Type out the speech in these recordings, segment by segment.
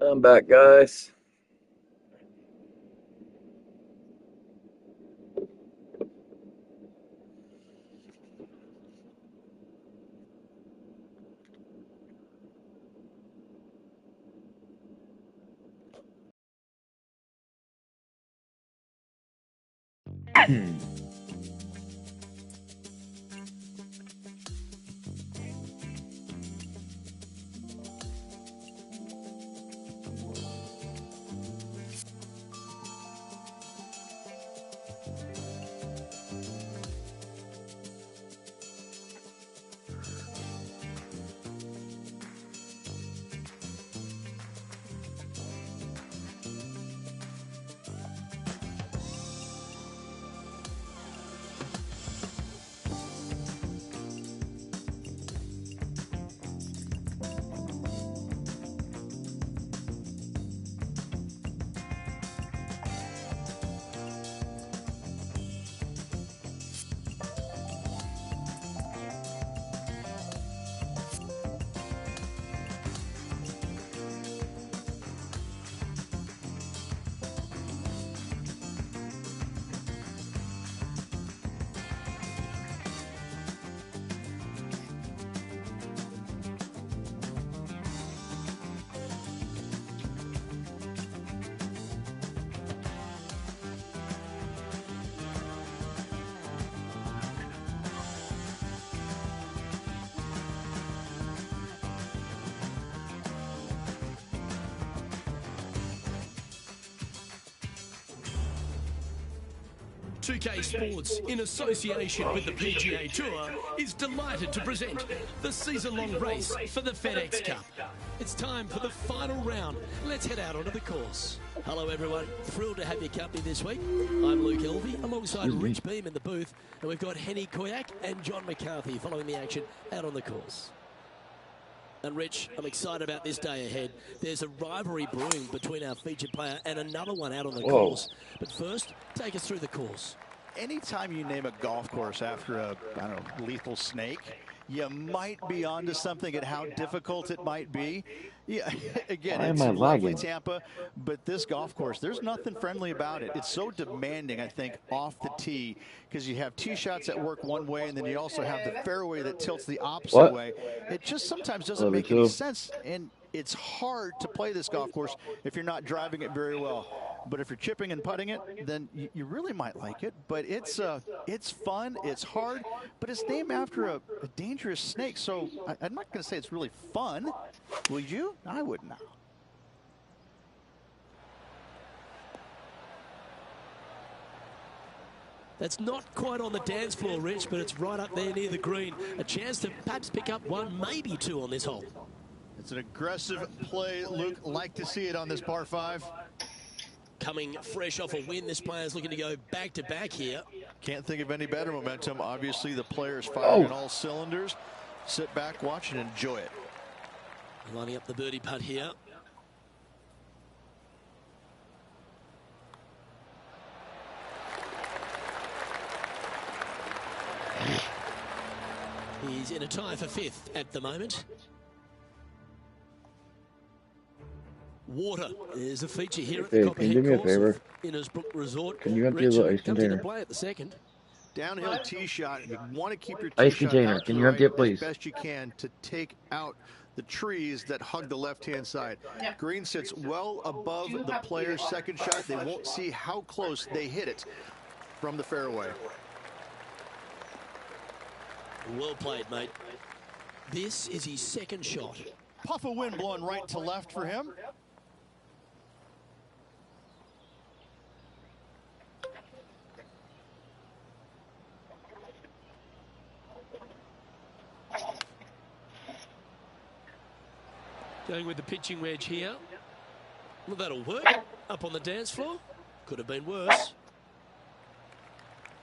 I'm back, guys. Pga Sports, in association with the Pga Tour, is delighted to present the season-long race for the FedEx Cup. It's time for the final round. Let's head out onto the course. Hello everyone, thrilled to have your company this week. I'm Luke Elvey, alongside Rich Beam in the booth, and we've got Henny Koyak and John McCarthy following the action out on the course. And Rich, I'm excited about this day ahead. There's a rivalry brewing between our featured player and another one out on the course. But first, take us through the course. Anytime you name a golf course after a, I don't know, lethal snake, you might be onto something at how difficult it might be. Yeah, again, it's lovely Tampa, but this golf course, there's nothing friendly about it. It's so demanding, I think, off the tee, because you have tee shots that work one way, and then you also have the fairway that tilts the opposite way. It just sometimes doesn't make any sense, and it's hard to play this golf course if you're not driving it very well. But if you're chipping and putting it, then you really might like it. But it's fun, it's hard, but it's named after a dangerous snake. So I'm not going to say it's really fun. Would you? I would not. That's not quite on the dance floor, Rich, but it's right up there near the green. A chance to perhaps pick up one, maybe two on this hole. It's an aggressive play, Luke. Like to see it on this par 5. Coming fresh off a win, this player's looking to go back-to-back here. Can't think of any better momentum. Obviously, the player's firing on all cylinders. Sit back, watch, and enjoy it. Lining up the birdie putt here. He's in a tie for 5th at the moment. Water is a feature here at the Copperhead course of Innisbrook Resort. Can you empty the ice container? Play at the second. Downhill tee shot. You want to keep your tee ice shot container. Can you empty it, please? As best you can to take out the trees that hug the left-hand side. Green sits well above the player's second shot. They won't see how close they hit it from the fairway. Well played, mate. This is his second shot. Puff of wind blowing right to left for him. Going with the pitching wedge here. Well, that'll work. Up on the dance floor. Could have been worse.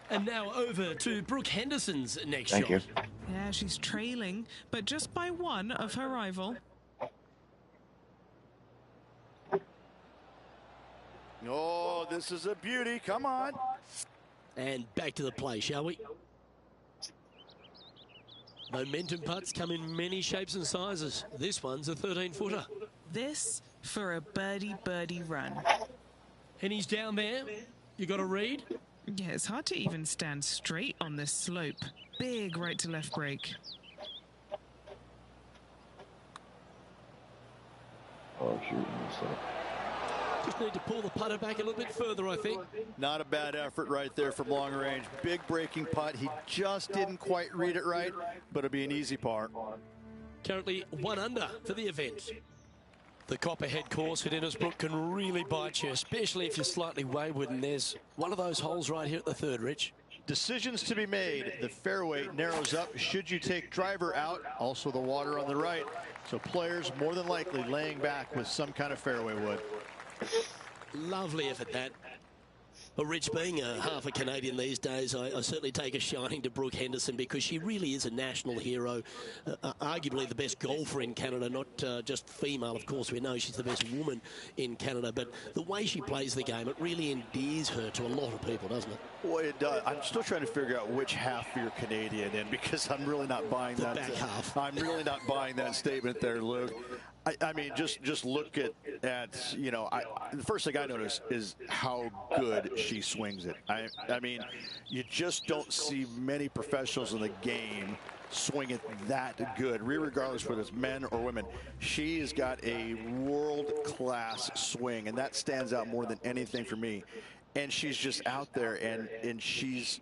And now over to Brooke Henderson's next shot. You. Yeah, she's trailing, but just by one of her rival. Oh, this is a beauty. Come on. And back to the play, shall we? Momentum putts come in many shapes and sizes. This one's a 13-footer. This for a birdie run. And he's down there. You got a read? Yeah, it's hard to even stand straight on this slope. Big right to left break. Oh, shoot. Just need to pull the putter back a little bit further, I think. Not a bad effort right there from long range. Big breaking putt. He just didn't quite read it right, but it'll be an easy par. Currently 1 under for the event. The Copperhead course at Innisbrook can really bite you, especially if you're slightly wayward, and there's one of those holes right here at the third, Rich. Decisions to be made. The fairway narrows up. Should you take driver out? Also the water on the right. So players more than likely laying back with some kind of fairway wood. Lovely effort, that. Well, Rich, being half a Canadian these days, I certainly take a shining to Brooke Henderson, because she really is a national hero, arguably the best golfer in Canada, not just female. Of course, we know she's the best woman in Canada, but the way she plays the game, it really endears her to a lot of people, doesn't it? Well, it does. I'm still trying to figure out which half you're Canadian in, because I'm really not buying the that. Back half. I'm really not buying that statement there, Luke. I mean, just look at you know, the first thing I notice is how good she swings it. I mean, you just don't see many professionals in the game swing it that good, regardless whether it's men or women. She has got a world-class swing, and that stands out more than anything for me. And she's just out there, and she's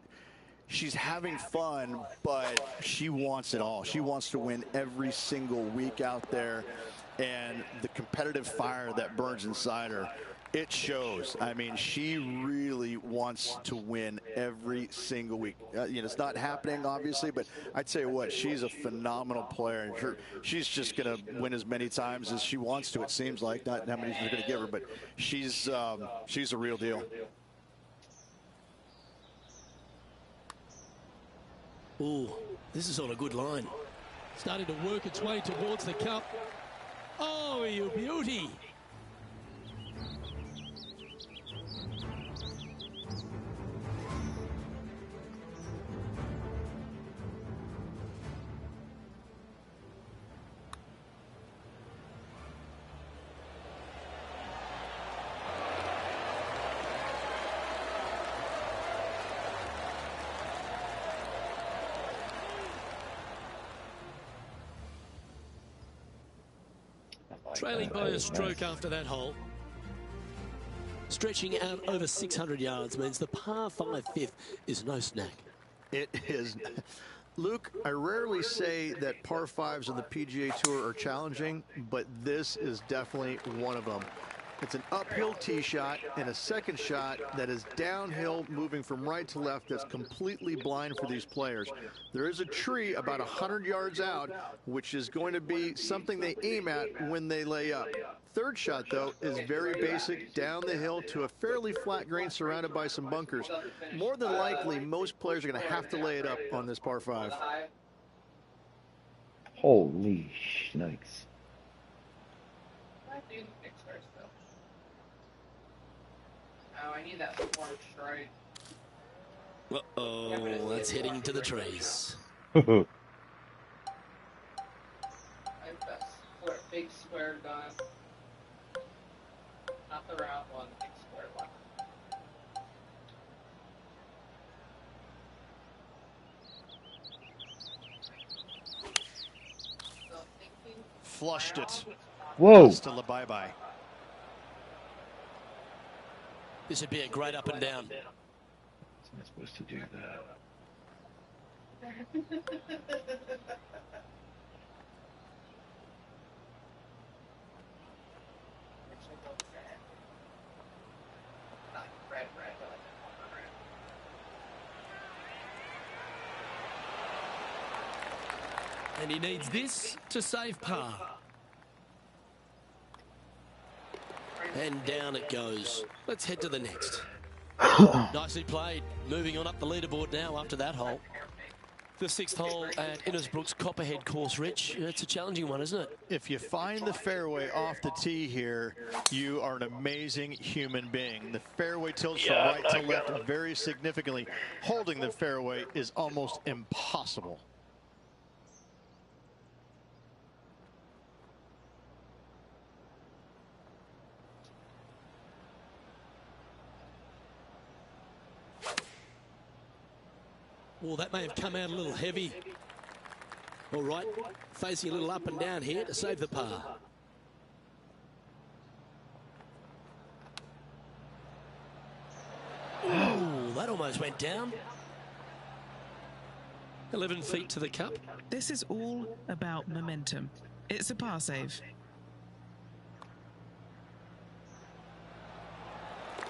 having fun, but she wants it all. She wants to win every single week out there, and the competitive fire that burns inside her, it shows. I mean, she really wants to win every single week. You know, it's not happening, obviously, but I'd tell you what, she's a phenomenal player, and she's just going to win as many times as she wants to, it seems like. Not how many she's going to give her, but she's a real deal. Ooh, this is on a good line. Starting to work its way towards the cup. Oh, you beauty. Trailing by a stroke after that hole. Stretching out over 600 yards means the par 5 fifth is no snack. It is. Luke, I rarely say that par 5s on the PGA Tour are challenging, but this is definitely one of them. It's an uphill tee shot and a second shot that is downhill, moving from right to left, that's completely blind for these players. There is a tree about 100 yards out, which is going to be something they aim at when they lay up. Third shot, though, is very basic, down the hill to a fairly flat green surrounded by some bunkers. More than likely, most players are going to have to lay it up on this par 5. Holy snakes. Oh, I need that fourth strike. Uh-oh, that's heading to the trees. I have that big square gun. Not the round one, big square one. Flushed it. Whoa. Still a bye-bye. This would be a great up and down. I'm not supposed to do that. And he needs this to save par. And down it goes. Let's head to the next. Nicely played. Moving on up the leaderboard now after that hole. The 6th hole at Innisbrook's Copperhead course, Rich. It's a challenging one, isn't it? If you find the fairway off the tee here, you are an amazing human being. The fairway tilts from right to left very significantly. Holding the fairway is almost impossible. Well, that may have come out a little heavy. All right, facing a little up and down here to save the par. Oh, that almost went down. 11 feet to the cup. This is all about momentum. It's a par save.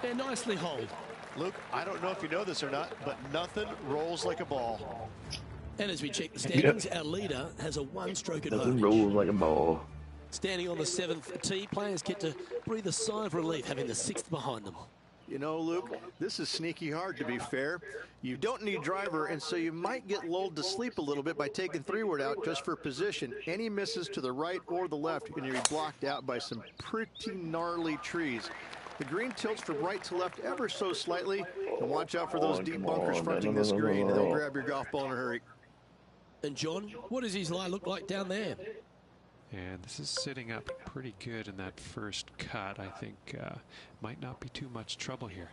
Yeah, nicely holed. Luke, I don't know if you know this or not, but nothing rolls like a ball. And as we check the standings, our leader has a one-stroke advantage. Nothing rolls like a ball. Standing on the 7th tee, players get to breathe a sigh of relief having the 6th behind them. You know, Luke, this is sneaky hard, to be fair. You don't need driver, and so you might get lulled to sleep a little bit by taking 3-wood out just for position. Any misses to the right or the left, and you're going to be blocked out by some pretty gnarly trees. The green tilts from right to left ever so slightly, and watch out for those deep bunkers fronting this green, and they'll grab your golf ball in a hurry. And John, what does his lie look like down there? And this is sitting up pretty good in that first cut. I think might not be too much trouble here.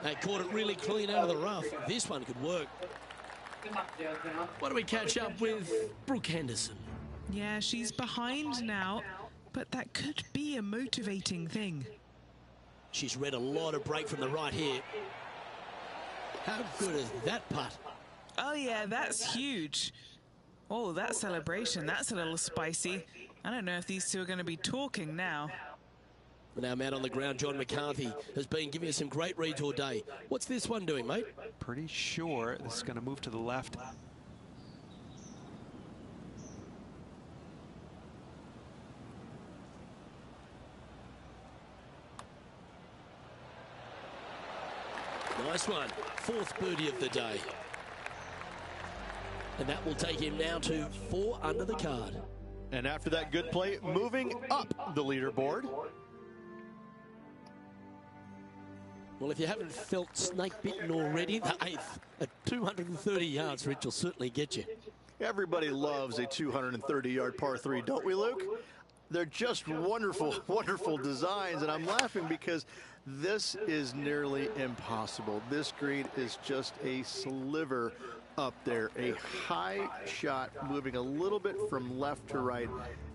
They caught it really clean out of the rough. This one could work. What do we catch up with Brooke Henderson? Yeah, she's behind now, but that could be a motivating thing. She's read a lot of break from the right here. How good is that putt? Oh yeah, that's huge. Oh, that celebration, that's a little spicy. I don't know if these two are going to be talking now. Now, man on the ground, John McCarthy has been giving us some great reads all day. What's this one doing, mate? Pretty sure this is going to move to the left. Nice one. 4th birdie of the day. And that will take him now to 4 under the card. And after that good play, moving up the leaderboard. Well, if you haven't felt snake bitten already, the 8th at 230 yards, Rich, will certainly get you. Everybody loves a 230-yard par 3, don't we, Luke? They're just wonderful, wonderful designs, and I'm laughing because this is nearly impossible. This green is just a sliver up there. A high shot moving a little bit from left to right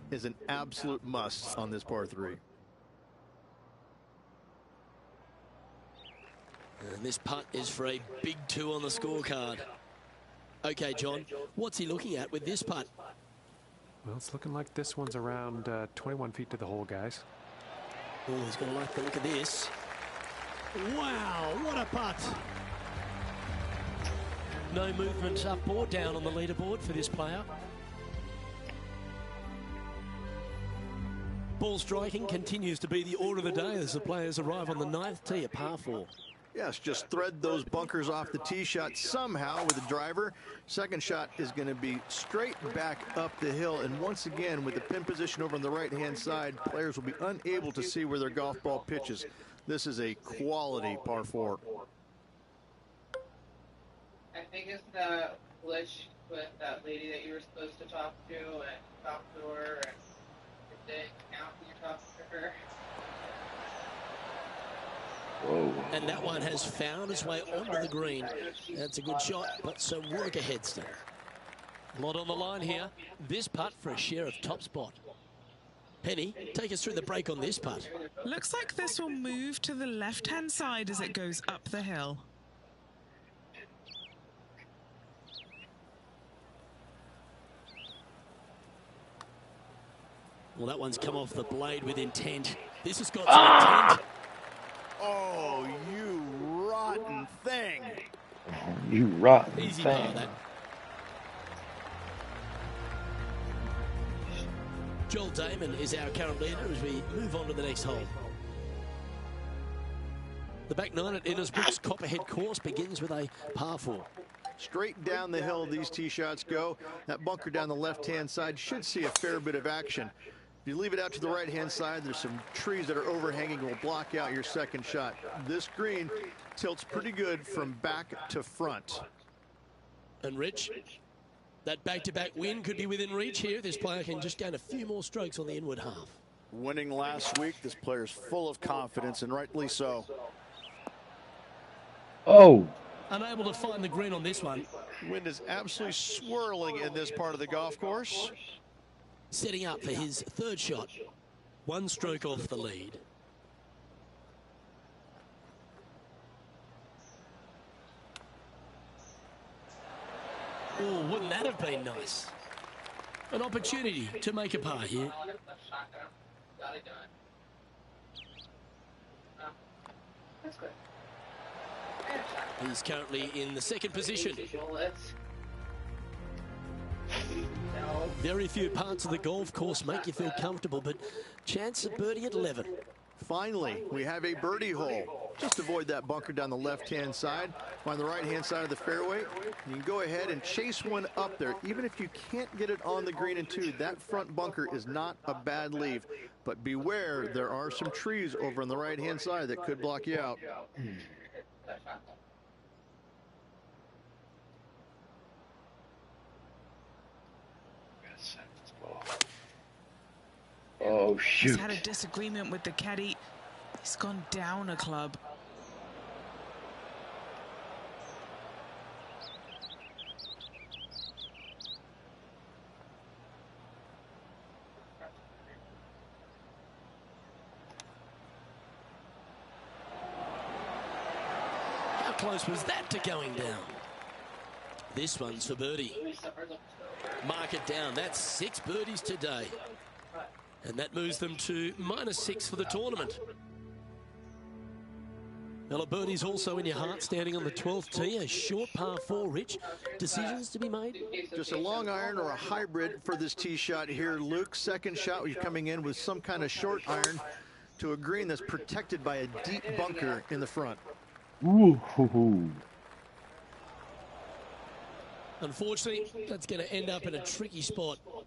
is an absolute must on this par 3. And this putt is for a big 2 on the scorecard. Okay, John, what's he looking at with this putt? Well, it's looking like this one's around 21 feet to the hole, guys. Oh, he's going to like the look of this. Wow, what a putt. No movement up or down on the leaderboard for this player. Ball striking continues to be the order of the day as the players arrive on the 9th tee at par 4. Yes, just thread those bunkers off the tee shot somehow with a driver. Second shot is going to be straight back up the hill. And once again, with the pin position over on the right-hand side, players will be unable to see where their golf ball pitches. This is a quality par 4. I think it's the glitch with that lady that you were supposed to talk to and talk to her, and it didn't count when you talked to her. Whoa. And that one has found its way onto the green. That's a good shot, but some work ahead still. A lot on the line here. This putt for a share of top spot. Penny, take us through the break on this putt. Looks like this will move to the left-hand side as it goes up the hill. Well, that one's come off the blade with intent. This has got some intent. Oh, you rotten thing. You rotten Easy thing. par, that. Joel Damon is our current leader as we move on to the next hole. The back 9 at Innisbrook's Copperhead course begins with a par 4. Straight down the hill these tee shots go. That bunker down the left-hand side should see a fair bit of action. If you leave it out to the right-hand side, there's some trees that are overhanging and will block out your second shot. This green tilts pretty good from back to front. And Rich, that back-to-back win could be within reach here. This player can just gain a few more strokes on the inward half. Winning last week, this player's full of confidence, and rightly so. Oh. Unable to find the green on this one. Wind is absolutely swirling in this part of the golf course. Setting up for his third shot. One stroke off the lead. Oh, wouldn't that have been nice? An opportunity to make a par here. That's good. He's currently in the second position. Very few parts of the golf course make you feel comfortable, but chance of birdie at 11. Finally, we have a birdie hole. Just avoid that bunker down the left-hand side. Find the right-hand side of the fairway. You can go ahead and chase one up there. Even if you can't get it on the green in two, that front bunker is not a bad leave. But beware, there are some trees over on the right-hand side that could block you out. Oh, shoot. He's had a disagreement with the caddy. He's gone down a club. How close was that to going down? This one's for birdie. Mark it down. That's 6 birdies today. And that moves them to -6 for the tournament. Well, a birdie's also in your heart, standing on the 12th tee. A short par 4, Rich. Decisions to be made? Just a long iron or a hybrid for this tee shot here, Luke. Second shot, you're coming in with some kind of short iron to a green that's protected by a deep bunker in the front. Ooh. Unfortunately, that's going to end up in a tricky spot. Well,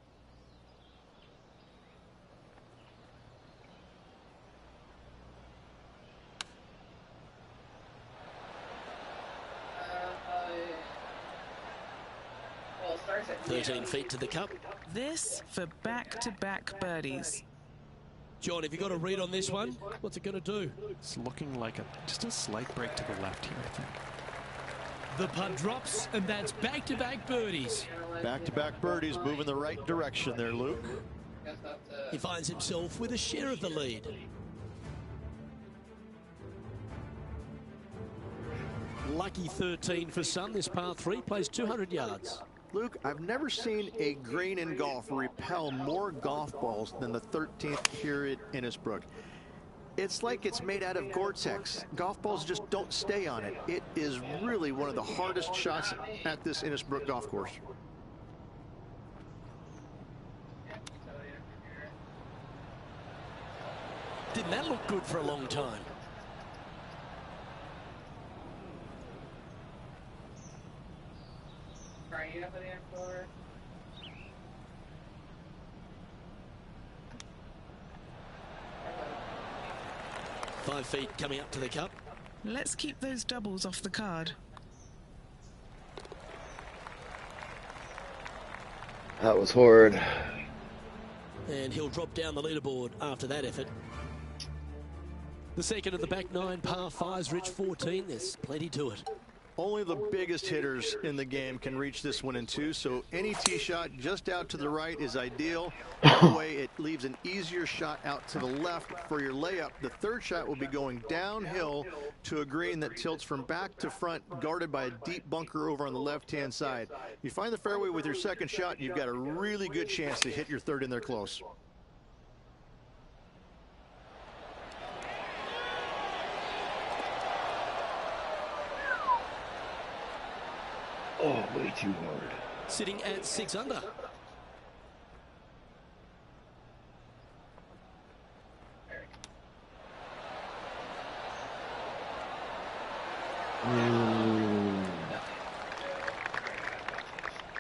it starts at 13 feet to the cup. This for back-to-back birdies. John, have you got a read on this one? What's it going to do? It's looking like just a slight break to the left here, I think. The putt drops, and that's back-to-back birdies. Back-to-back birdies, moving the right direction there, Luke. He finds himself with a share of the lead. Lucky 13 for Sun. This par 3 plays 200 yards. Luke, I've never seen a green in golf repel more golf balls than the 13th here at Innisbrook. It's like it's made out of Gore-Tex. Golf balls just don't stay on it. It is really one of the hardest shots at this Innisbrook golf course. Didn't that look good for a long time? Right up at the end floor. Five feet coming up to the cup. Let's keep those doubles off the card. That was horrid. And he'll drop down the leaderboard after that effort. The second of the back 9 par 5s, Rich 14. There's plenty to it. Only the biggest hitters in the game can reach this one in 2, so any tee shot just out to the right is ideal. That way it leaves an easier shot out to the left for your layup. The third shot will be going downhill to a green that tilts from back to front, guarded by a deep bunker over on the left-hand side. You find the fairway with your second shot, you've got a really good chance to hit your third in there close. Oh, way too hard. Sitting at 6 under.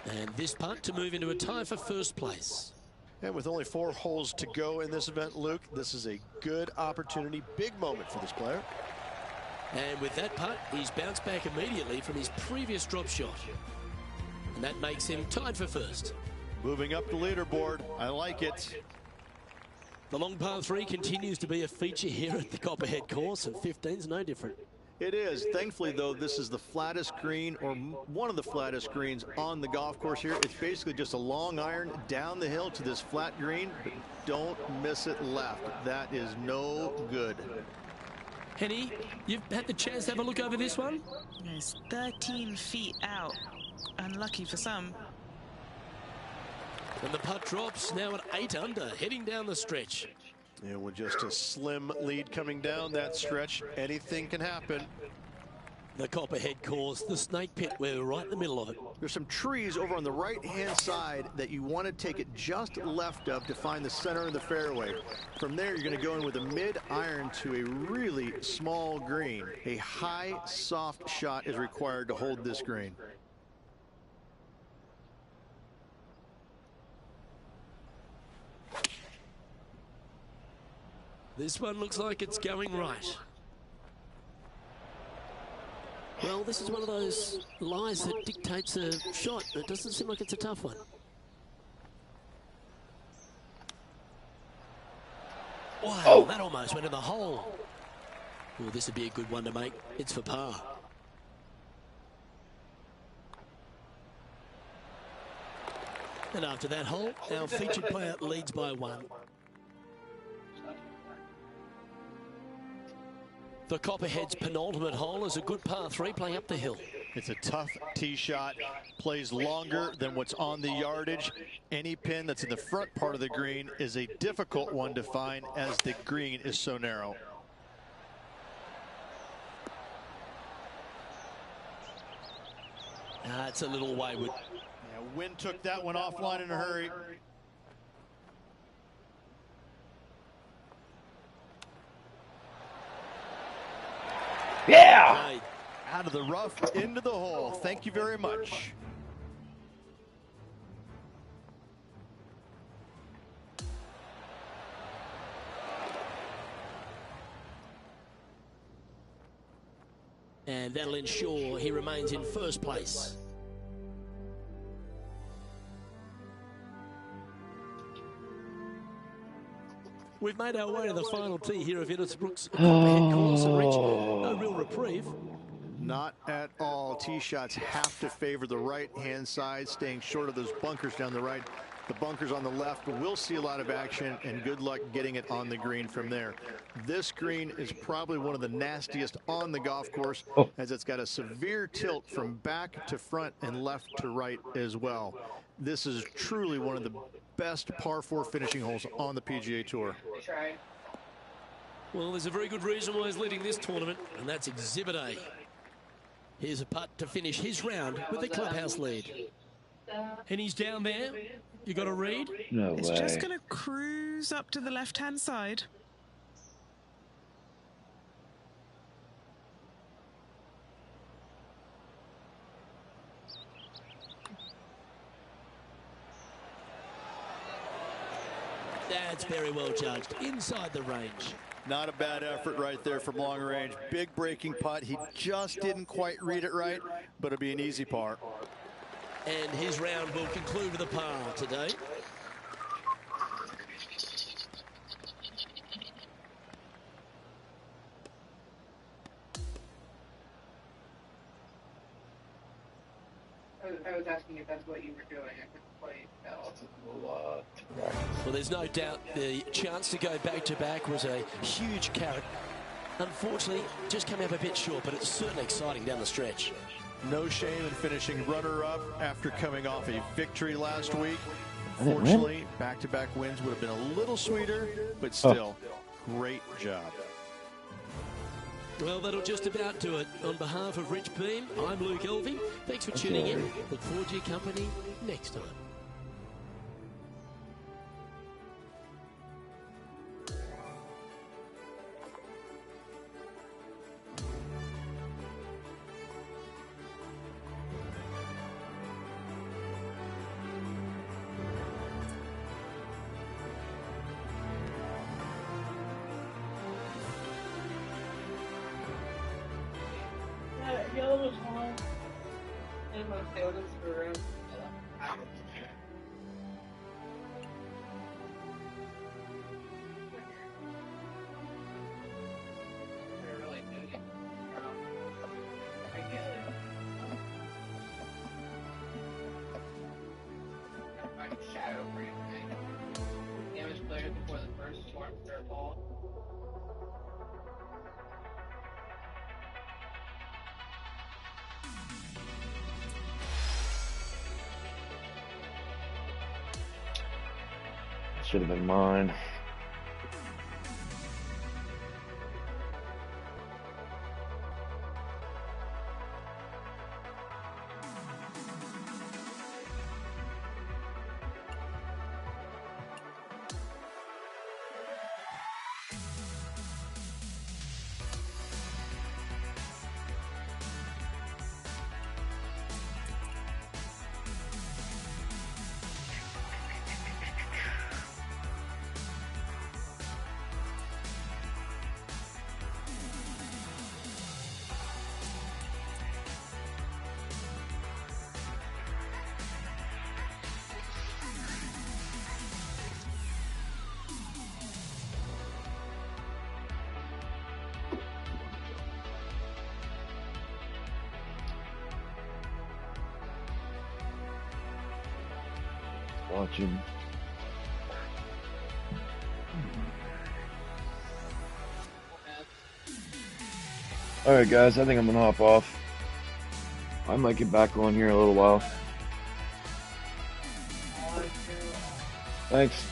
And this putt to move into a tie for first place. And with only 4 holes to go in this event, Luke, this is a good opportunity, big moment for this player. And with that putt, he's bounced back immediately from his previous drop shot. And that makes him tied for first. Moving up the leaderboard, I like it. The long par 3 continues to be a feature here at the Copperhead course, and 15's no different. It is. Thankfully, though, this is the flattest green, or one of the flattest greens on the golf course here. It's basically just a long iron down the hill to this flat green, but don't miss it left. That is no good. Henny, you've had the chance to have a look over this one? It's 13 feet out. Unlucky for some. And the putt drops now at 8 under, heading down the stretch. Yeah, with just a slim lead coming down that stretch, anything can happen. The Copperhead course, the snake pit, we're right in the middle of it. There's some trees over on the right-hand side that you want to take it just left of to find the center of the fairway. From there, you're going to go in with a mid-iron to a really small green. A high, soft shot is required to hold this green. This one looks like it's going right. Well, this is one of those lies that dictates a shot. It doesn't seem like it's a tough one. Wow, that almost went in the hole. Well, this would be a good one to make. It's for par. And after that hole, our featured player leads by 1. The Copperhead's penultimate hole is a good par 3 playing up the hill. It's a tough tee shot, plays longer than what's on the yardage. Any pin that's in the front part of the green is a difficult one to find as the green is so narrow. It's a little wayward. Yeah, wind took that one offline in a hurry. Yeah! Out of the rough, into the hole. Thank you very much. And that'll ensure he remains in first place. We've made our way to the final tee here of Innisbrook's Copperhead course and reached no real reprieve. Not at all. Tee shots have to favor the right-hand side, staying short of those bunkers down the right. The bunkers on the left will see a lot of action, and good luck getting it on the green from there. This green is probably one of the nastiest on the golf course, as it's got a severe tilt from back to front and left to right as well. This is truly one of the best par 4 finishing holes on the PGA Tour. Well, there's a very good reason why he's leading this tournament, and that's Exhibit A. Here's a putt to finish his round with the clubhouse lead. And he's down there. You got a read? No It's way. just going to cruise up to the left-hand side. That's very well judged. Inside the range. Not a bad effort right there from long range. Big breaking putt. He just didn't quite read it right, but it'll be an easy par. And his round will conclude with a par today. I was asking if that's what you were doing. I couldn't quite tell. Well, there's no doubt the chance to go back-to-back was a huge carrot. Unfortunately, just came up a bit short, but it's certainly exciting down the stretch. No shame in finishing runner-up after coming off a victory last week. Unfortunately, back-to-back wins would have been a little sweeter, but still, great job. Well, that'll just about do it. On behalf of Rich Beam, I'm Luke Elving. Thanks for tuning in. Look forward to your company next time. Yellow was one. And my sodas for They're really good. form circle. Should have been mine. Watching. Alright guys, I think I'm gonna hop off. I might get back on here in a little while. Thanks.